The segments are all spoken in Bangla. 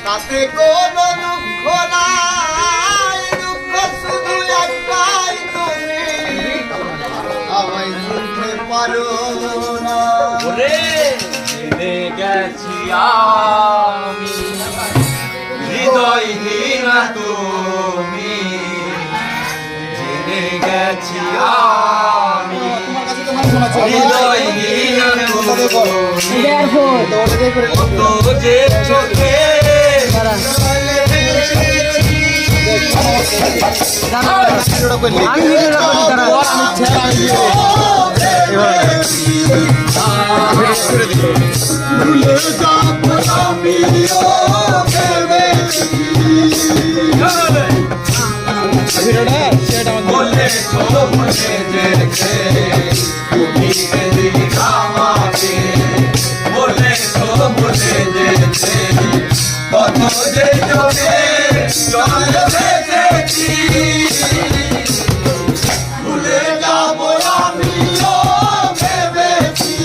তাতে কোনো দুঃখ নাই, দুঃখ শুধু একটাই, তুমি আমায় চিনতে পারো না। ওরে জেনে গেছি আমি হৃদয়হীনা তুমি, জেনে গেছি আমি হৃদয়হীনা তুমি, কত যে চোখে বলে তো মনে যেতে তুমি আমাকে, বলে তো মনে যেতে কত যে চোখে জল ভেসেছি, ভুলে যাব আমিও ভেবেছি,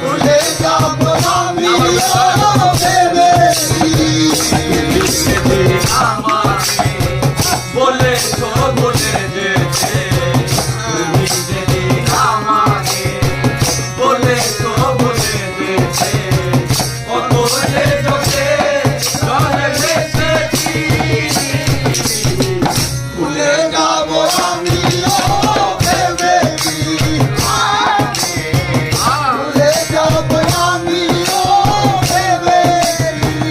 ভুলে যাব আমিও ভেবেছি, আমাকে বলে তো বলে যেতে তুমি যেদিন আমাকে, বলে তো বলে যেতে কত যে চোখে জল ভেসেছি, ভুলে যাব আমিও ভেবেছি, ভুলে যাব আমিও ভেবেছি।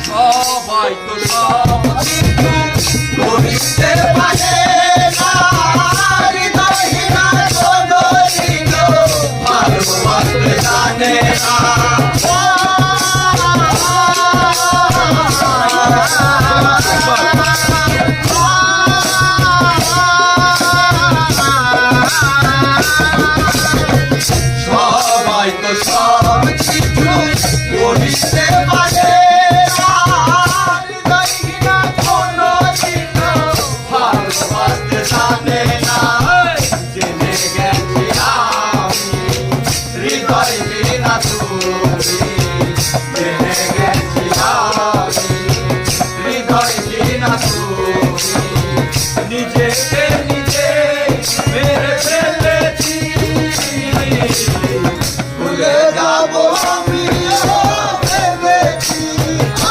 সবাই তো সব কিছু করিতে পারে,